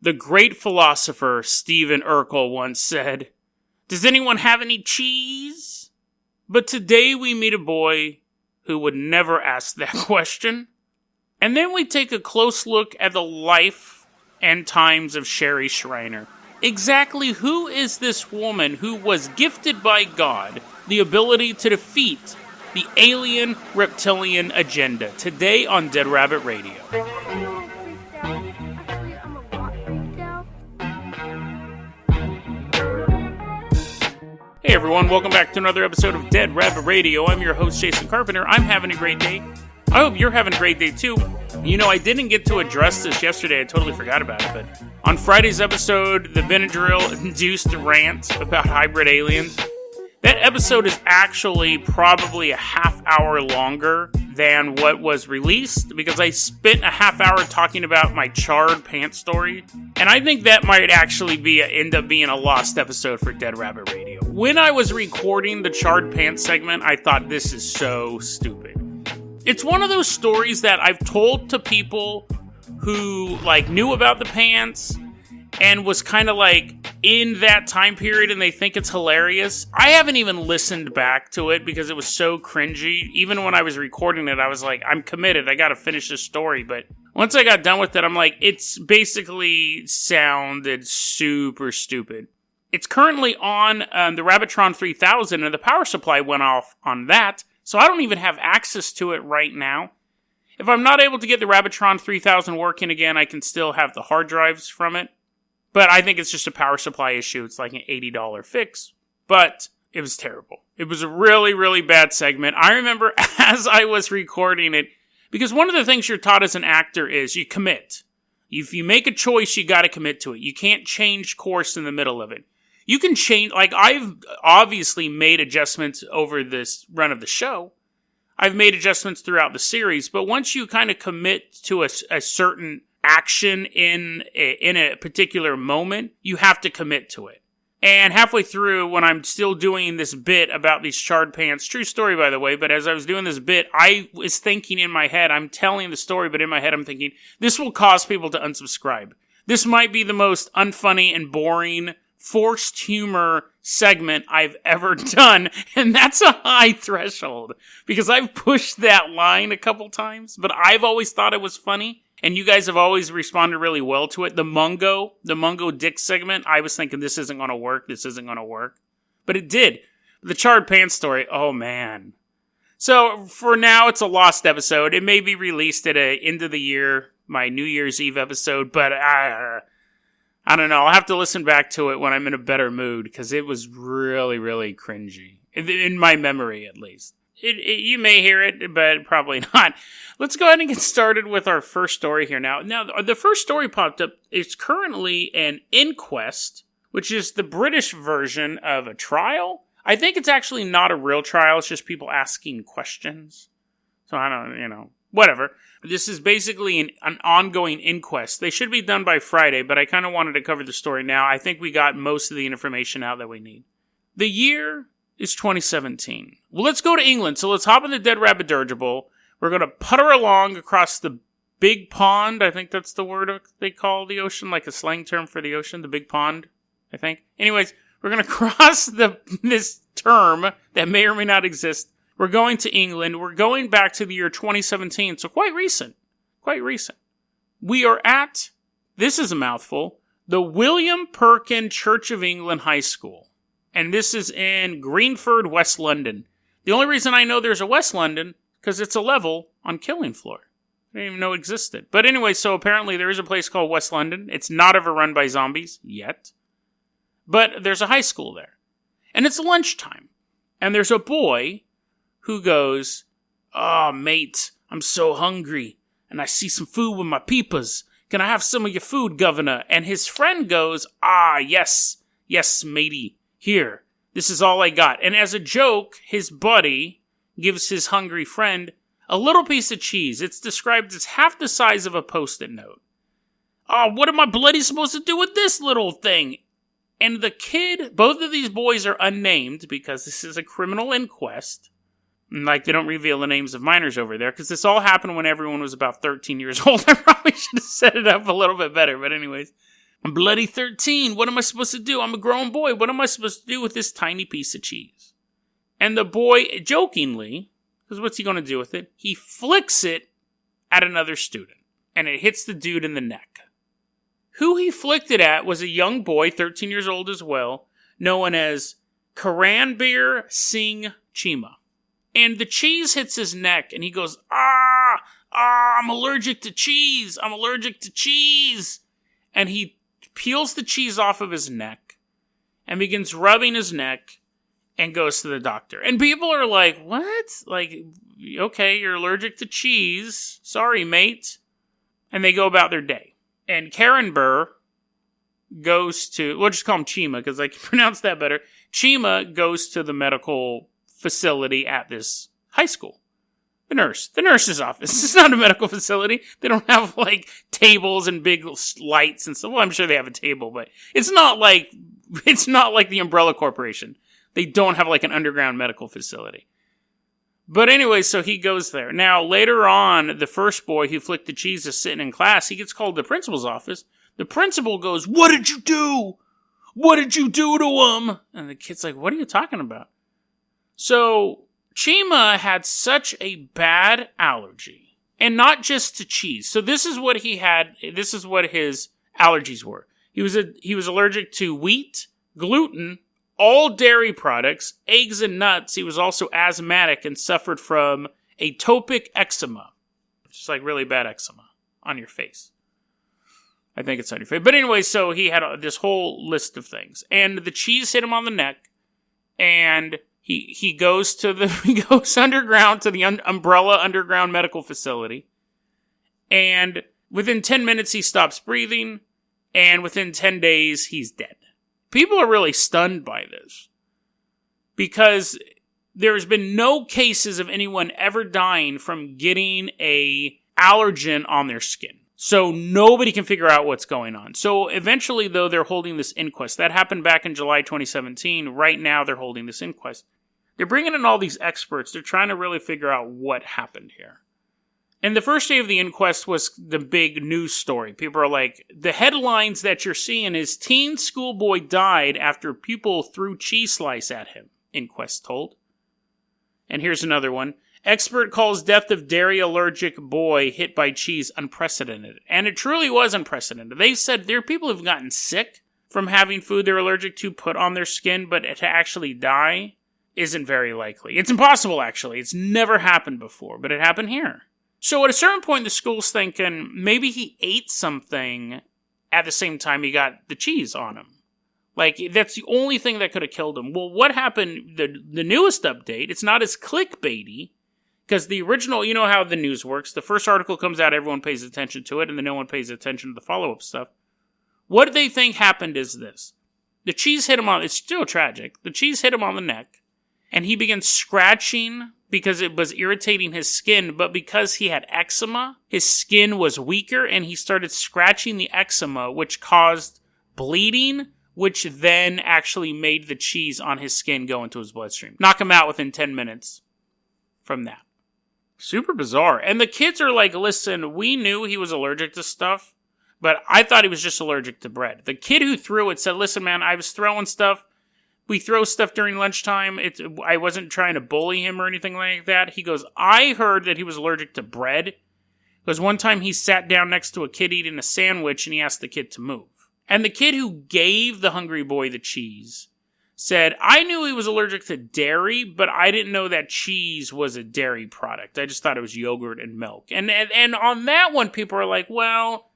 The great philosopher Stephen Urkel once said, "Does anyone have any cheese?" But today we meet a boy who would never ask that question. And then we take a close look at the life and times of Sherry Shriner. Exactly who is this woman who was gifted by God the ability to defeat the alien reptilian agenda? Today on Dead Rabbit Radio. Hey everyone, welcome back to another episode of Dead Rabbit Radio. I'm your host, Jason Carpenter. I'm having a great day. I hope you're having a great day too. You know, I didn't get to address this yesterday. I totally forgot about it, but on Friday's episode, the Benadryl-induced rant about hybrid aliens, that episode is actually probably a half hour longer than what was released, because I spent a half hour talking about my charred pants story, and I think that might actually end up being a lost episode for Dead Rabbit Radio. When I was recording the charred pants segment, I thought, this is so stupid. It's one of those stories that I've told to people who, knew about the pants and was kind of, in that time period, and they think it's hilarious. I haven't even listened back to it because it was so cringy. Even when I was recording it, I was like, I'm committed. I gotta finish this story. But once I got done with it, I'm like, it's basically sounded super stupid. It's currently on the Rabbitron 3000, and the power supply went off on that, so I don't even have access to it right now. If I'm not able to get the Rabbitron 3000 working again, I can still have the hard drives from it. But I think it's just a power supply issue. It's like an $80 fix. But it was terrible. It was a really, really bad segment. I remember as I was recording it, because one of the things you're taught as an actor is you commit. If you make a choice, you got to commit to it. You can't change course in the middle of it. You can change, I've obviously made adjustments over this run of the show. I've made adjustments throughout the series, but once you kind of commit to a certain action in a particular moment, you have to commit to it. And halfway through, when I'm still doing this bit about these charred pants, true story by the way, but as I was doing this bit, I was thinking in my head, I'm telling the story, but in my head I'm thinking, this will cause people to unsubscribe. This might be the most unfunny and boring forced humor segment I've ever done, and that's a high threshold, because I've pushed that line a couple times, but I've always thought it was funny, and you guys have always responded really well to it. The Mungo Dick segment, I was thinking, this isn't going to work, but it did. The charred pants story, oh man. So, for now, it's a lost episode. It may be released at a end of the year, my New Year's Eve episode, but I don't know. I'll have to listen back to it when I'm in a better mood, because it was really, really cringy. In my memory, at least. You may hear it, but probably not. Let's go ahead and get started with our first story here now. Now, the first story popped up. It's currently an inquest, which is the British version of a trial. I think it's actually not a real trial. It's just people asking questions. So I don't, whatever. This is basically an ongoing inquest. They should be done by Friday, but I kind of wanted to cover the story now. I think we got most of the information out that we need. The year is 2017. Well, let's go to England. So let's hop in the Dead Rabbit dirigible. We're going to putter along across the big pond. I think that's the word they call the ocean, like a slang term for the ocean, the big pond, I think. Anyways, we're going to cross this term that may or may not exist. We're going to England. We're going back to the year 2017, so quite recent. We are at, this is a mouthful, the William Perkin Church of England High School. And this is in Greenford, West London. The only reason I know there's a West London, because it's a level on Killing Floor. I didn't even know it existed. But anyway, so apparently there is a place called West London. It's not overrun by zombies, yet. But there's a high school there. And it's lunchtime. And there's a boy who goes, "Oh, mate, I'm so hungry, and I see some food with my peepers. Can I have some of your food, governor?" And his friend goes, "Ah, yes, matey. Here, this is all I got." And as a joke, his buddy gives his hungry friend a little piece of cheese. It's described as half the size of a Post-it note. "Oh, what am I bloody supposed to do with this little thing?" And the kid, both of these boys are unnamed because this is a criminal inquest. They don't reveal the names of minors over there, because this all happened when everyone was about 13 years old. I probably should have set it up a little bit better, but anyways. I'm bloody 13. What am I supposed to do? I'm a grown boy. What am I supposed to do with this tiny piece of cheese? And the boy, jokingly, because what's he going to do with it? He flicks it at another student, and it hits the dude in the neck. Who he flicked it at was a young boy, 13 years old as well, known as Karanbir Singh Chima. And the cheese hits his neck, and he goes, I'm allergic to cheese. I'm allergic to cheese. And he peels the cheese off of his neck and begins rubbing his neck and goes to the doctor. And people are like, what? Like, okay, you're allergic to cheese. Sorry, mate. And they go about their day. And Karanbir goes to, we'll just call him Chima because I can pronounce that better. Chima goes to the medical facility at this high school. The nurse's office. It's not a medical facility. They don't have, like, tables and big lights and stuff. Well, I'm sure they have a table, but it's not like the Umbrella Corporation. They don't have, like, an underground medical facility. But anyway, so he goes there. Now, later on, the first boy who flicked the cheese is sitting in class. He gets called to the principal's office. The principal goes, "What did you do? What did you do to him?" And the kid's like, "What are you talking about?" So Chima had such a bad allergy, and not just to cheese. So this is what he had. This is what his allergies were. He was allergic to wheat, gluten, all dairy products, eggs, and nuts. He was also asthmatic and suffered from atopic eczema, just like really bad eczema on your face. I think it's on your face. But anyway, so he had this whole list of things, and the cheese hit him on the neck, and He goes underground to the Umbrella Underground Medical Facility, and within 10 minutes he stops breathing, and within 10 days he's dead. People are really stunned by this because there's been no cases of anyone ever dying from getting a allergen on their skin. So nobody can figure out what's going on. So eventually, though, they're holding this inquest. That happened back in July 2017. Right now, they're holding this inquest. They're bringing in all these experts. They're trying to really figure out what happened here. And the first day of the inquest was the big news story. People are like, the headlines that you're seeing is teen schoolboy died after pupil threw cheese slice at him, inquest told. And here's another one. Expert calls death of dairy-allergic boy hit by cheese unprecedented. And it truly was unprecedented. They said there are people who've gotten sick from having food they're allergic to put on their skin, but to actually die isn't very likely. It's impossible, actually. It's never happened before, but it happened here. So at a certain point, the school's thinking maybe he ate something at the same time he got the cheese on him. Like, that's the only thing that could have killed him. Well, what happened, the newest update, it's not as clickbaity, because the original, you know how the news works. The first article comes out, everyone pays attention to it, and then no one pays attention to the follow-up stuff. What they think happened is this. The cheese hit him on, it's still tragic, the cheese hit him on the neck, and he began scratching because it was irritating his skin, but because he had eczema, his skin was weaker, and he started scratching the eczema, which caused bleeding, which then actually made the cheese on his skin go into his bloodstream. Knock him out within 10 minutes from that. Super bizarre. And the kids are like, listen, we knew he was allergic to stuff, but I thought he was just allergic to bread. The kid who threw it said, listen, man, I was throwing stuff. We throw stuff during lunchtime. I wasn't trying to bully him or anything like that. He goes, I heard that he was allergic to bread. Because one time he sat down next to a kid eating a sandwich and he asked the kid to move. And the kid who gave the hungry boy the cheese said, I knew he was allergic to dairy, but I didn't know that cheese was a dairy product. I just thought it was yogurt and milk. And on that one, people are like, well,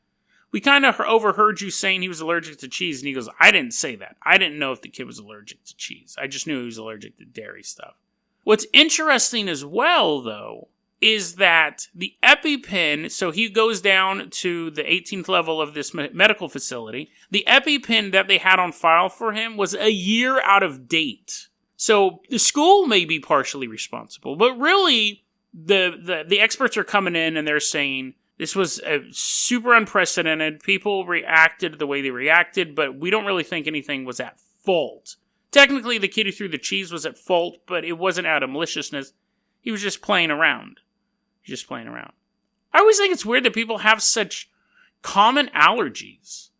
we kind of overheard you saying he was allergic to cheese. And he goes, I didn't say that. I didn't know if the kid was allergic to cheese. I just knew he was allergic to dairy stuff. What's interesting as well, though, is that the EpiPen, so he goes down to the 18th level of this medical facility. The EpiPen that they had on file for him was a year out of date. So the school may be partially responsible, but really the experts are coming in and they're saying this was super unprecedented. People reacted the way they reacted, but we don't really think anything was at fault. Technically, the kid who threw the cheese was at fault, but it wasn't out of maliciousness. He was just playing around. I always think it's weird that people have such common allergies.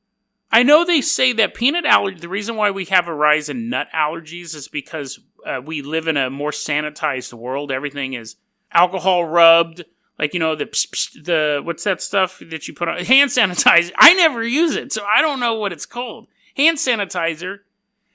I know they say that peanut allergy, the reason why we have a rise in nut allergies is because we live in a more sanitized world. Everything is alcohol rubbed. Like, the what's that stuff that you put on? Hand sanitizer. I never use it, so I don't know what it's called. Hand sanitizer.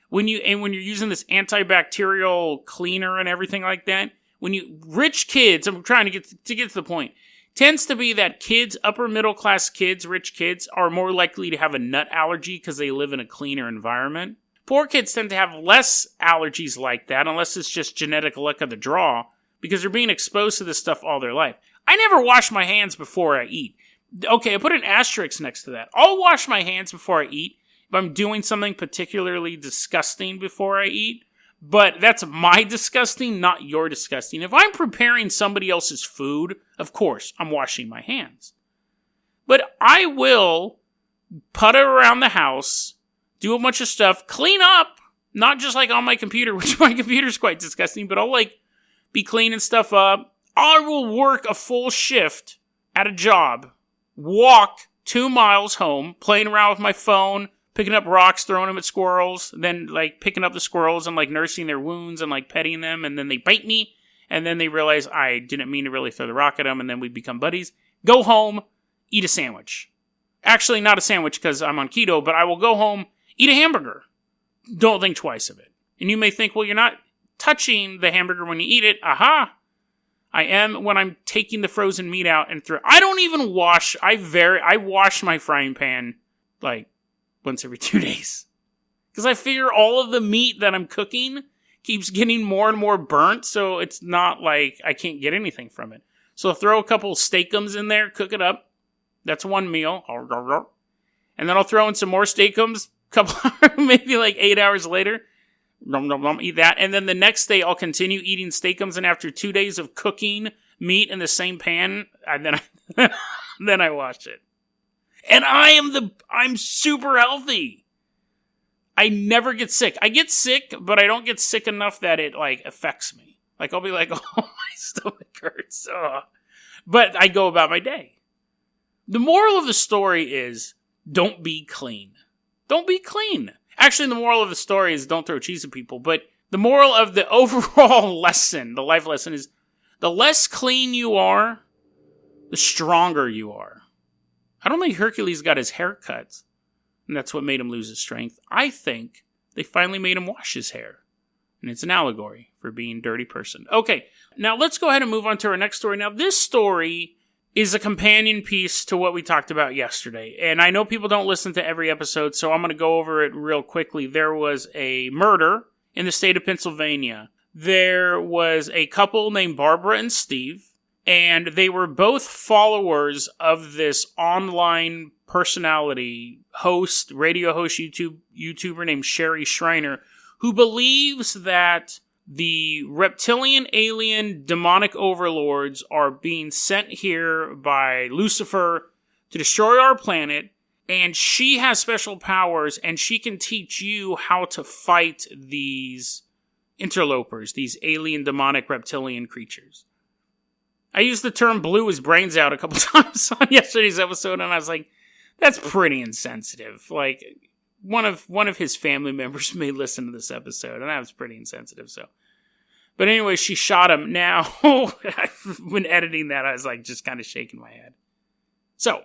When you're using this antibacterial cleaner and everything like that, rich kids, I'm trying to get to the point, tends to be that kids, upper middle class kids, rich kids, are more likely to have a nut allergy because they live in a cleaner environment. Poor kids tend to have less allergies like that, unless it's just genetic luck of the draw, because they're being exposed to this stuff all their life. I never wash my hands before I eat. Okay, I put an asterisk next to that. I'll wash my hands before I eat if I'm doing something particularly disgusting before I eat. But that's my disgusting, not your disgusting. If I'm preparing somebody else's food, of course, I'm washing my hands. But I will putter around the house, do a bunch of stuff, clean up, not just like on my computer, which my computer's quite disgusting, but I'll be cleaning stuff up. I will work a full shift at a job, walk 2 miles home, playing around with my phone, picking up rocks, throwing them at squirrels, then picking up the squirrels and nursing their wounds and petting them, and then they bite me, and then they realize I didn't mean to really throw the rock at them, and then we become buddies. Go home, eat a sandwich. Actually, not a sandwich because I'm on keto, but I will go home, eat a hamburger. Don't think twice of it. And you may think, well, you're not touching the hamburger when you eat it. Aha! I am when I'm taking the frozen meat out and throw. I don't even wash. I wash my frying pan once every 2 days. Because I figure all of the meat that I'm cooking keeps getting more and more burnt, so it's not like I can't get anything from it. So I'll throw a couple steakums in there, cook it up. That's one meal. And then I'll throw in some more steakums, maybe 8 hours later. Eat that. And then the next day I'll continue eating steakums, and after 2 days of cooking meat in the same pan, then I wash it. And I'm super healthy. I never get sick. I get sick, but I don't get sick enough that it affects me. I'll be oh, my stomach hurts. Oh. But I go about my day. The moral of the story is don't be clean. Don't be clean. Actually, the moral of the story is don't throw cheese at people. But the moral of the overall lesson, the life lesson, is the less clean you are, the stronger you are. I don't think Hercules got his hair cut, and that's what made him lose his strength. I think they finally made him wash his hair. And it's an allegory for being a dirty person. Okay, now let's go ahead and move on to our next story. Now, this story is a companion piece to what we talked about yesterday. And I know people don't listen to every episode, so I'm going to go over it real quickly. There was a murder in the state of Pennsylvania. There was a couple named Barbara and Steve, and they were both followers of this online personality host, radio host, YouTuber named Sherry Shriner, who believes that the reptilian, alien, demonic overlords are being sent here by Lucifer to destroy our planet, and she has special powers, and she can teach you how to fight these interlopers, these alien, demonic, reptilian creatures. I used the term blew his brains out a couple times on yesterday's episode, and I was like, that's pretty insensitive. One of his family members may listen to this episode, and that was pretty insensitive, so. But anyway, she shot him. Now, when editing that, I was just kind of shaking my head. So,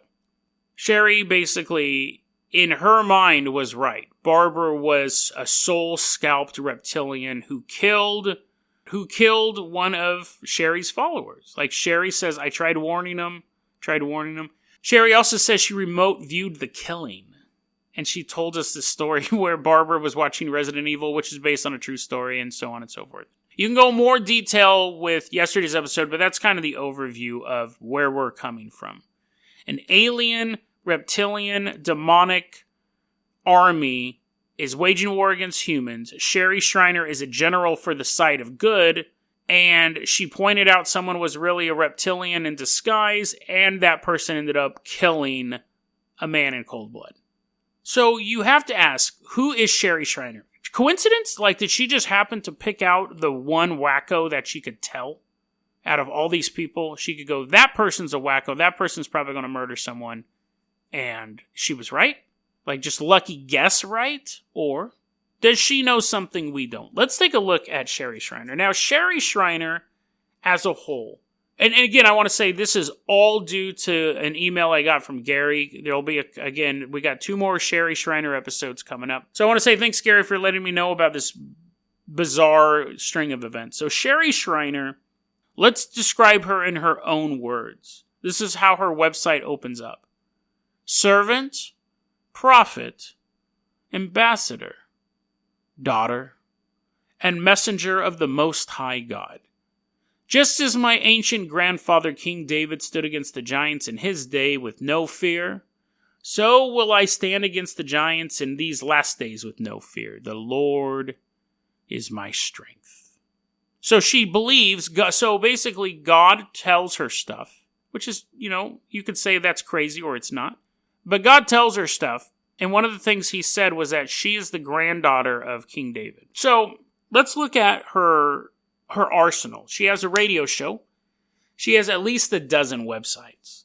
Sherry basically, in her mind, was right. Barbara was a soul-scalped reptilian who killed one of Sherry's followers. Sherry says, I tried warning him. Sherry also says she remote viewed the killing. And she told us this story where Barbara was watching Resident Evil, which is based on a true story, and so on and so forth. You can go more detail with yesterday's episode, but that's kind of the overview of where we're coming from. An alien, reptilian, demonic army is waging war against humans. Sherry Shriner is a general for the side of good, and she pointed out someone was really a reptilian in disguise, and that person ended up killing a man in cold blood. So you have to ask, who is Sherry Shriner? Coincidence? Did she just happen to pick out the one wacko that she could tell? Out of all these people, she could go, that person's a wacko, that person's probably going to murder someone, and she was right? Like just lucky guess right? Or does she know something we don't? Let's take a look at Sherry Shriner. Now, Sherry Shriner as a whole, and again, I want to say this is all due to an email I got from Gary. There'll be, again, we got 2 more Sherry Shriner episodes coming up. So I want to say thanks, Gary, for letting me know about this bizarre string of events. So Sherry Shriner, let's describe her in her own words. This is how her website opens up. Servant, prophet, ambassador, daughter, and messenger of the Most High God. Just as my ancient grandfather King David stood against the giants in his day with no fear, so will I stand against the giants in these last days with no fear. The Lord is my strength. So she believes, so basically God tells her stuff, which is, you could say that's crazy or it's not. But God tells her stuff, and one of the things he said was that she is the granddaughter of King David. So let's look at her arsenal. She has a radio show. She has at least a dozen websites.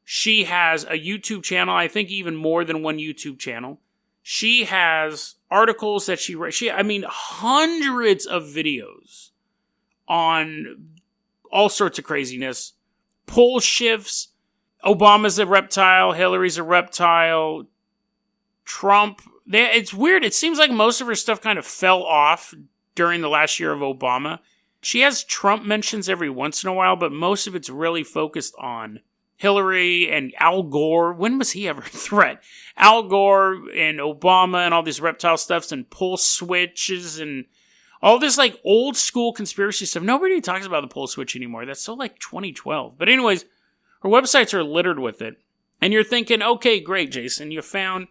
She has a YouTube channel, I think even more than one YouTube channel. She has articles that she writes. Hundreds of videos on all sorts of craziness. Pole shifts. Obama's a reptile. Hillary's a reptile. Trump. It's weird. It seems like most of her stuff kind of fell off during the last year of Obama. She has Trump mentions every once in a while, but most of it's really focused on Hillary and Al Gore. When was he ever a threat? Al Gore and Obama and all these reptile stuffs and pole switches and all this like old school conspiracy stuff. Nobody talks about the pole switch anymore. That's so like 2012. But anyways, her websites are littered with it. And you're thinking, okay, great, Jason. You found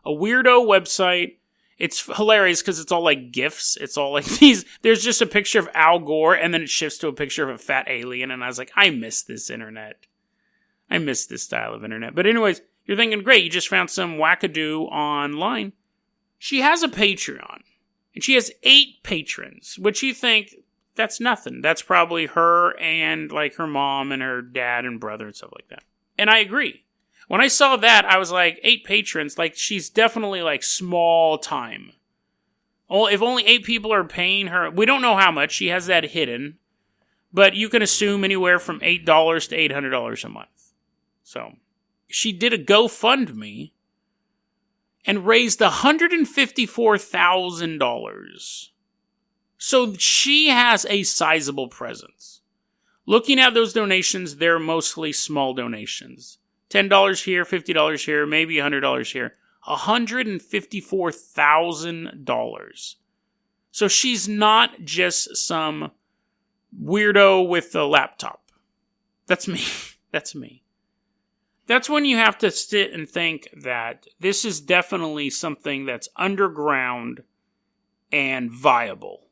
a weirdo website. It's hilarious because it's all like GIFs. It's all like these. There's just a picture of Al Gore and then it shifts to a picture of a fat alien. And I was like, I miss this internet. I miss this style of internet. But anyways, you're thinking, great, you just found some wackadoo online. She has a Patreon. And she has 8 patrons, which you think, that's nothing. That's probably her and like her mom and her dad and brother and stuff like that. And I agree. When I saw that, I was like, 8 patrons, like she's definitely like small time. If only 8 people are paying her, we don't know how much, she has that hidden, but you can assume anywhere from $8 to $800 a month. So, she did a GoFundMe and raised $154,000. So she has a sizable presence. Looking at those donations, they're mostly small donations. $10 here, $50 here, maybe $100 here. $154,000. So she's not just some weirdo with a laptop. That's me. That's me. That's when you have to sit and think that this is definitely something that's underground and viable.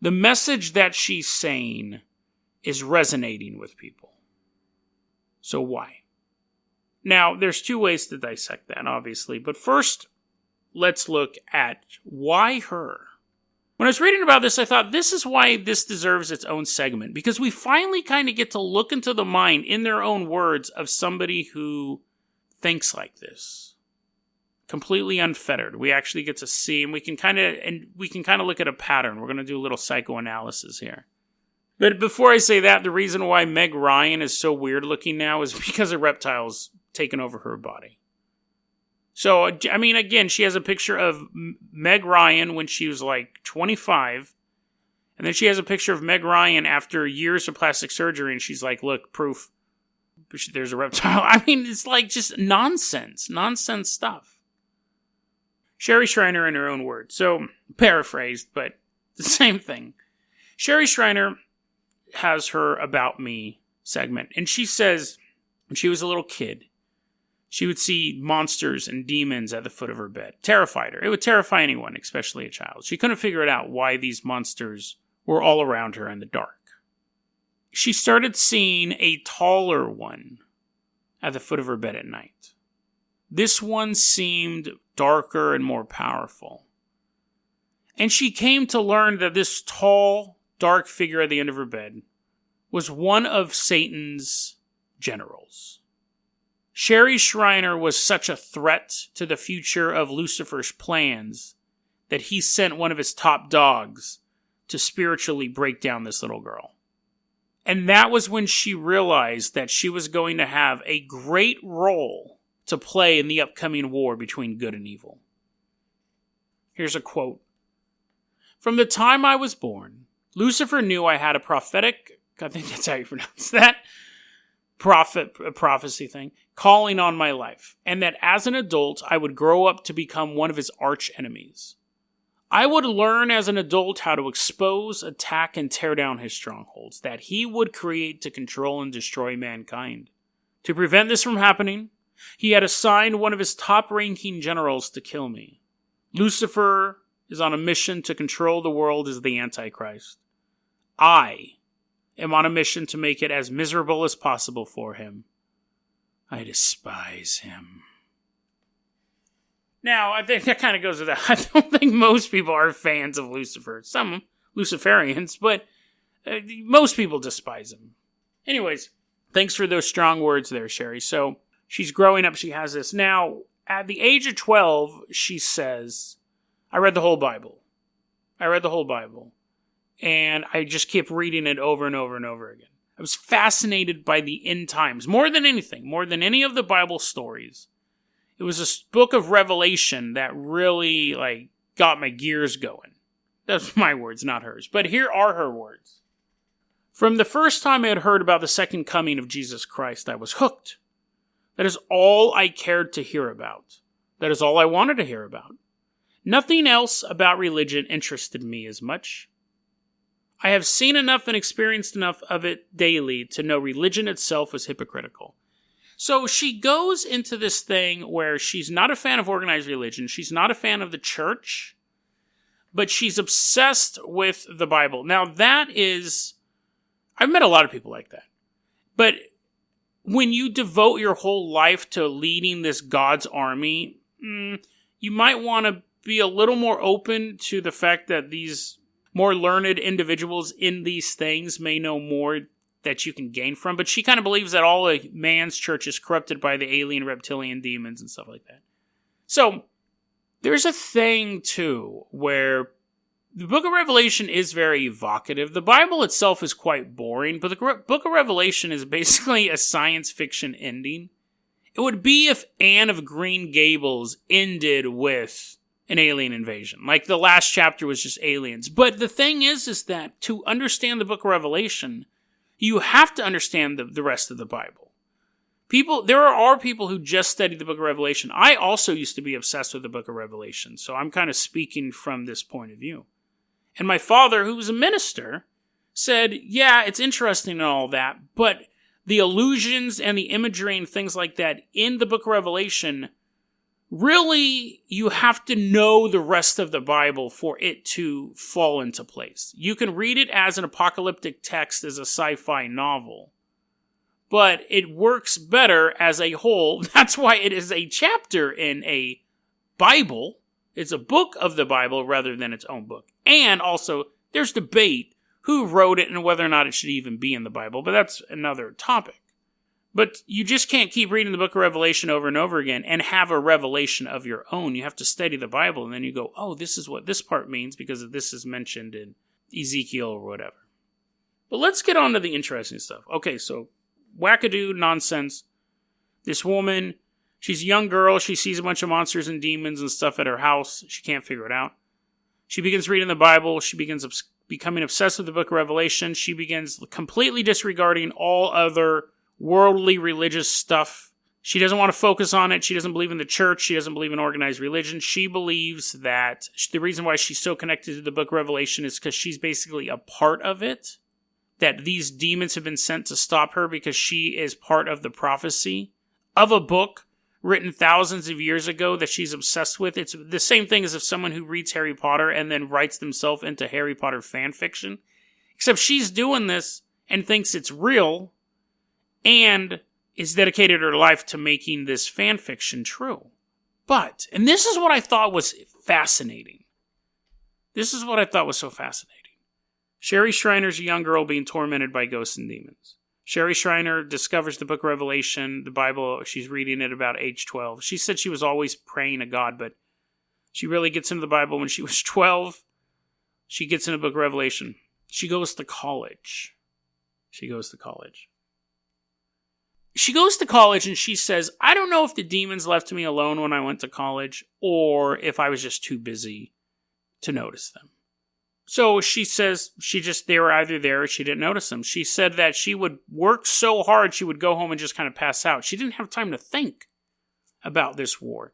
The message that she's saying is resonating with people. So why? Now, there's 2 ways to dissect that, obviously. But first, let's look at why her. When I was reading about this, I thought this is why this deserves its own segment. Because we finally kind of get to look into the mind, in their own words, of somebody who thinks like this. Completely unfettered. We actually get to see, and we can kind of look at a pattern. We're going to do a little psychoanalysis here. But before I say that, the reason why Meg Ryan is so weird looking now is because a reptile's taken over her body. So, again, she has a picture of Meg Ryan when she was like 25. And then she has a picture of Meg Ryan after years of plastic surgery. And she's like, look, proof. There's a reptile. It's like just nonsense stuff. Sherry Shriner in her own words. So, paraphrased, but the same thing. Sherry Shriner has her About Me segment. And she says, when she was a little kid, she would see monsters and demons at the foot of her bed. Terrified her. It would terrify anyone, especially a child. She couldn't figure it out why these monsters were all around her in the dark. She started seeing a taller one at the foot of her bed at night. This one seemed darker and more powerful. And she came to learn that this tall, dark figure at the end of her bed was one of Satan's generals. Sherry Shriner was such a threat to the future of Lucifer's plans that he sent one of his top dogs to spiritually break down this little girl. And that was when she realized that she was going to have a great role to play in the upcoming war between good and evil. Here's a quote. "From the time I was born, Lucifer knew I had a prophetic, I think that's how you pronounce that, prophecy thing, calling on my life, and that as an adult, I would grow up to become one of his arch enemies. I would learn as an adult how to expose, attack, and tear down his strongholds that he would create to control and destroy mankind. To prevent this from happening, he had assigned one of his top-ranking generals to kill me. Lucifer is on a mission to control the world as the Antichrist. I am on a mission to make it as miserable as possible for him. I despise him." Now, I think that kind of goes with that. I don't think most people are fans of Lucifer. Some Luciferians, but most people despise him. Anyways, thanks for those strong words there, Sherry. So, she's growing up, she has this. Now, at the age of 12, she says, I read the whole Bible. And I just kept reading it over and over and over again. I was fascinated by the end times, more than anything, more than any of the Bible stories. It was a book of Revelation that really, got my gears going. That's my words, not hers. But here are her words. "From the first time I had heard about the second coming of Jesus Christ, I was hooked. That is all I cared to hear about. That is all I wanted to hear about. Nothing else about religion interested me as much. I have seen enough and experienced enough of it daily to know religion itself was hypocritical." So she goes into this thing where she's not a fan of organized religion, she's not a fan of the church, but she's obsessed with the Bible. Now that is, I've met a lot of people like that. But when you devote your whole life to leading this God's army, you might want to be a little more open to the fact that these more learned individuals in these things may know more that you can gain from. But she kind of believes that all a man's church is corrupted by the alien reptilian demons and stuff like that. So there's a thing, too, where the book of Revelation is very evocative. The Bible itself is quite boring, but the book of Revelation is basically a science fiction ending. It would be if Anne of Green Gables ended with an alien invasion. Like the last chapter was just aliens. But the thing is that to understand the book of Revelation, you have to understand the rest of the Bible. There are people who just study the book of Revelation. I also used to be obsessed with the book of Revelation, so I'm kind of speaking from this point of view. And my father, who was a minister, said, yeah, it's interesting and all that, but the illusions and the imagery and things like that in the book of Revelation, really, you have to know the rest of the Bible for it to fall into place. You can read it as an apocalyptic text, as a sci-fi novel, but it works better as a whole. That's why it is a chapter in a Bible. It's a book of the Bible rather than its own book. And also, there's debate who wrote it and whether or not it should even be in the Bible, but that's another topic. But you just can't keep reading the book of Revelation over and over again and have a revelation of your own. You have to study the Bible, and then you go, oh, this is what this part means because this is mentioned in Ezekiel or whatever. But let's get on to the interesting stuff. Okay, so wackadoo nonsense. This woman, she's a young girl. She sees a bunch of monsters and demons and stuff at her house. She can't figure it out. She begins reading the Bible. She begins becoming obsessed with the book of Revelation. She begins completely disregarding all other worldly religious stuff. She doesn't want to focus on it. She doesn't believe in the church. She doesn't believe in organized religion. She believes that the reason why she's so connected to the book of Revelation is because she's basically a part of it. That these demons have been sent to stop her because she is part of the prophecy of a book written thousands of years ago that she's obsessed with. It's the same thing as if someone who reads Harry Potter and then writes themselves into Harry Potter fan fiction. Except she's doing this and thinks it's real and is dedicated her life to making this fan fiction true. But, and this is what I thought was fascinating. This is what I thought was so fascinating. Sherry Shriner's a young girl being tormented by ghosts and demons. Sherry Shriner discovers the book of Revelation, the Bible. She's reading it about age 12. She said she was always praying to God, but she really gets into the Bible when she was 12. She gets into the book of Revelation. She goes to college. She goes to college and she says, I don't know if the demons left me alone when I went to college or if I was just too busy to notice them. So she says they were either there or she didn't notice them. She said that she would work so hard she would go home and just kind of pass out. She didn't have time to think about this war.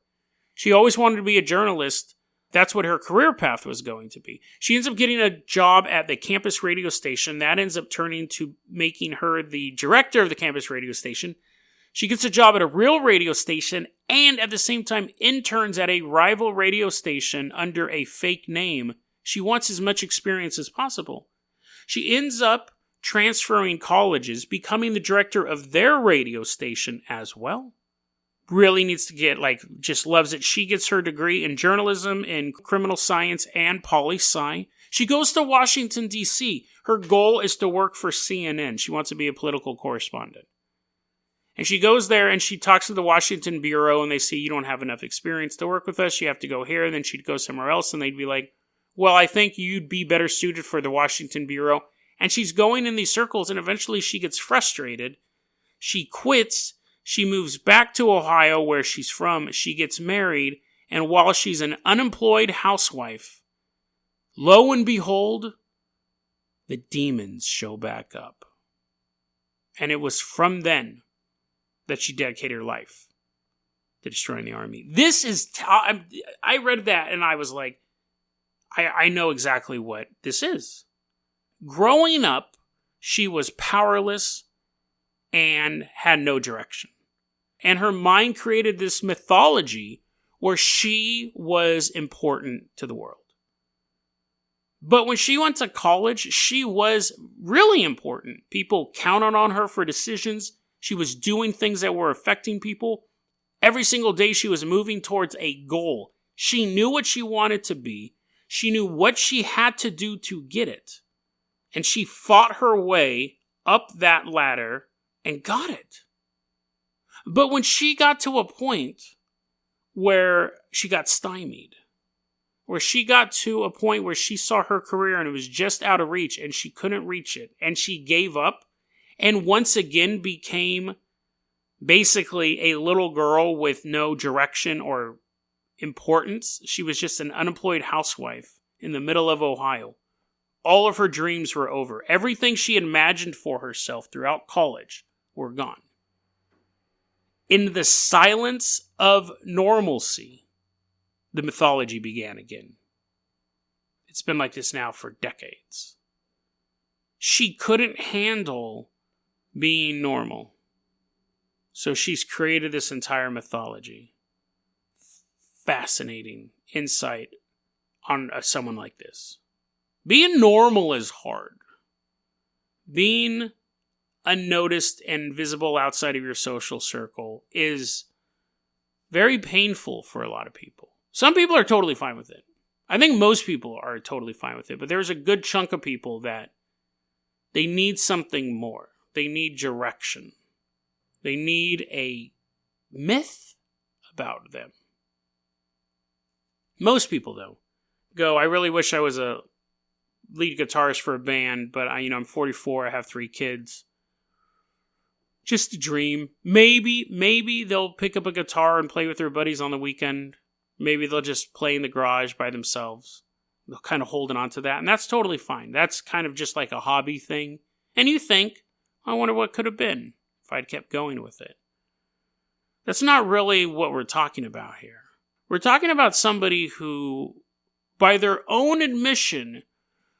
She always wanted to be a journalist. That's what her career path was going to be. She ends up getting a job at the campus radio station. That ends up turning to making her the director of the campus radio station. She gets a job at a real radio station and at the same time interns at a rival radio station under a fake name. She wants as much experience as possible. She ends up transferring colleges, becoming the director of their radio station as well. Really needs to get, just loves it. She gets her degree in journalism, in criminal science, and poli-sci. She goes to Washington, D.C. Her goal is to work for CNN. She wants to be a political correspondent. And she goes there and she talks to the Washington Bureau and they say, you don't have enough experience to work with us. You have to go here. And then she'd go somewhere else and they'd be like, well, I think you'd be better suited for the Washington Bureau. And she's going in these circles and eventually she gets frustrated. She quits. She moves back to Ohio, where she's from. She gets married, and while she's an unemployed housewife, lo and behold, the demons show back up. And it was from then that she dedicated her life to destroying the army. This is... I read that, and I was like, I know exactly what this is. Growing up, she was powerless and had no direction. And her mind created this mythology where she was important to the world. But when she went to college, she was really important. People counted on her for decisions. She was doing things that were affecting people. Every single day she was moving towards a goal. She knew what she wanted to be. She knew what she had to do to get it. And she fought her way up that ladder and got it. But when she got to a point where she got stymied, where she got to a point where she saw her career and it was just out of reach and she couldn't reach it, and she gave up and once again became basically a little girl with no direction or importance. She was just an unemployed housewife in the middle of Ohio. All of her dreams were over. Everything she had imagined for herself throughout college were gone. In the silence of normalcy, the mythology began again. It's been like this now for decades. She couldn't handle being normal. So she's created this entire mythology. Fascinating insight on someone like this. Being normal is hard. Being unnoticed and visible outside of your social circle is very painful for a lot of people. Some people are totally fine with it. I think most people are totally fine with it, but there's a good chunk of people that they need something more. They need direction. They need a myth about them. Most people, though, I really wish I was a lead guitarist for a band, but I'm 44, I have 3 kids. Just a dream. Maybe they'll pick up a guitar and play with their buddies on the weekend. Maybe they'll just play in the garage by themselves. They're kind of holding on to that, and that's totally fine. That's kind of just like a hobby thing. And you think, I wonder what could have been if I'd kept going with it. That's not really what we're talking about here. We're talking about somebody who, by their own admission,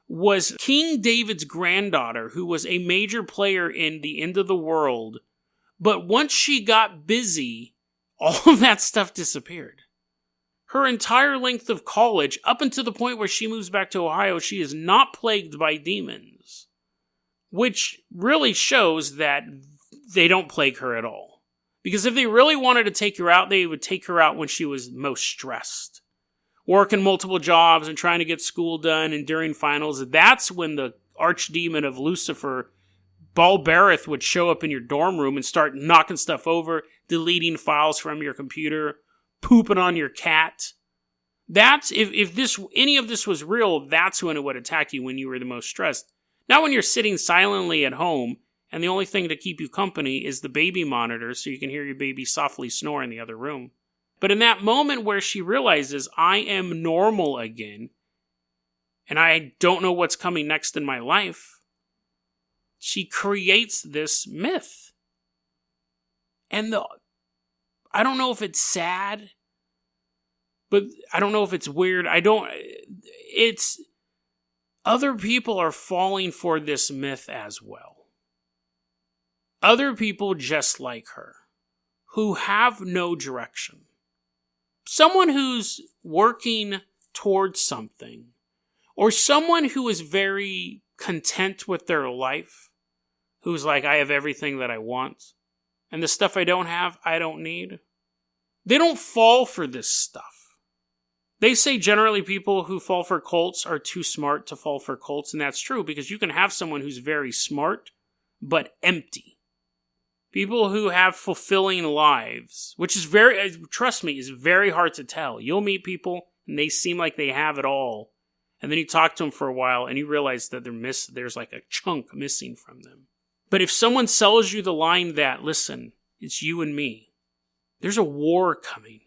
was King David's granddaughter, who was a major player in the end of the world. But once she got busy, all of that stuff disappeared. Her entire length of college, up until the point where she moves back to Ohio, she is not plagued by demons. Which really shows that they don't plague her at all. Because if they really wanted to take her out, they would take her out when she was most stressed. Working multiple jobs and trying to get school done and during finals. That's when the archdemon of Lucifer Ball Barrett would show up in your dorm room and start knocking stuff over, deleting files from your computer, pooping on your cat. That's, if any of this was real, that's when it would attack you when you were the most stressed. Not when you're sitting silently at home and the only thing to keep you company is the baby monitor so you can hear your baby softly snore in the other room. But in that moment where she realizes I am normal again and I don't know what's coming next in my life, she creates this myth. And I don't know if it's sad, but I don't know if it's weird. Other people are falling for this myth as well. Other people just like her, who have no direction. Someone who's working towards something, or someone who is very content with their life, who's like, I have everything that I want, and the stuff I don't have, I don't need. They don't fall for this stuff. They say generally people who fall for cults are too smart to fall for cults, and that's true, because you can have someone who's very smart, but empty. People who have fulfilling lives, which is trust me, is very hard to tell. You'll meet people, and they seem like they have it all, and then you talk to them for a while, and you realize that there's like a chunk missing from them. But if someone sells you the line that, listen, it's you and me, there's a war coming,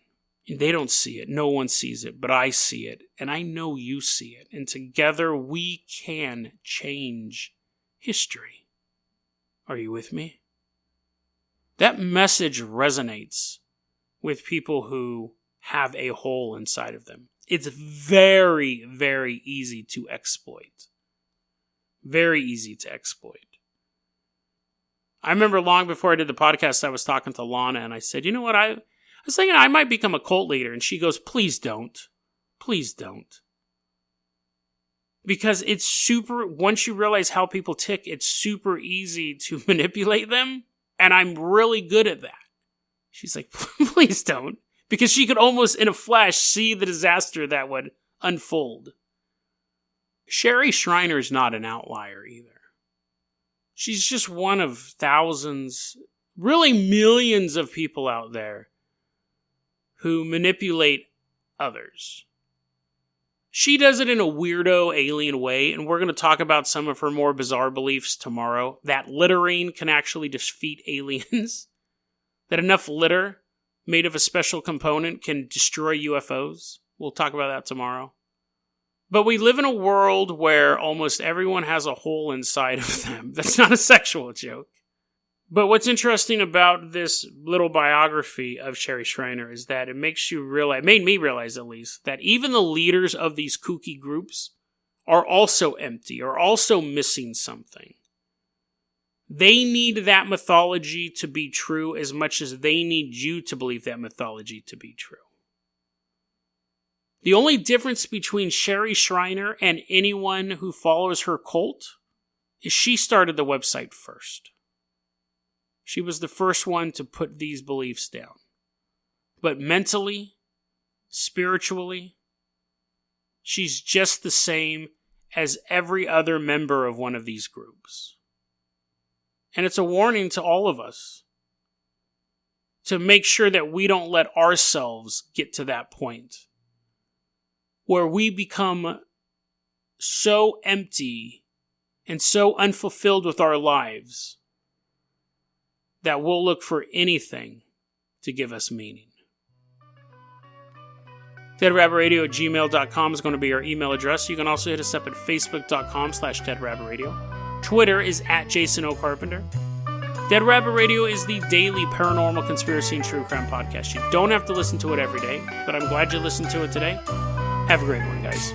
and they don't see it, no one sees it, but I see it, and I know you see it, and together we can change history. Are you with me? That message resonates with people who have a hole inside of them. It's very, very easy to exploit. Very easy to exploit. I remember long before I did the podcast, I was talking to Lana and I said, you know what, I was thinking I might become a cult leader. And she goes, please don't. Please don't. Because once you realize how people tick, it's super easy to manipulate them. And I'm really good at that. She's like, please don't. Because she could almost, in a flash, see the disaster that would unfold. Sherry Schreiner's not an outlier either. She's just one of thousands, really millions of people out there who manipulate others. She does it in a weirdo, alien way, and we're going to talk about some of her more bizarre beliefs tomorrow. That littering can actually defeat aliens. That enough litter made of a special component can destroy UFOs. We'll talk about that tomorrow. But we live in a world where almost everyone has a hole inside of them. That's not a sexual joke. But what's interesting about this little biography of Sherry Schreiner is that it made me realize at least, that even the leaders of these kooky groups are also empty, are also missing something. They need that mythology to be true as much as they need you to believe that mythology to be true. The only difference between Sherry Schreiner and anyone who follows her cult is she started the website first. She was the first one to put these beliefs down. But mentally, spiritually, she's just the same as every other member of one of these groups. And it's a warning to all of us to make sure that we don't let ourselves get to that point where we become so empty and so unfulfilled with our lives that we'll look for anything to give us meaning. DeadRabbitRadio@gmail.com is going to be our email address. You can also hit us up at Facebook.com/DeadRabbitRadio. Twitter is @JasonOCarpenter. Dead Rabbit Radio is the daily paranormal conspiracy and true crime podcast. You don't have to listen to it every day, but I'm glad you listened to it today. Have a great one, guys.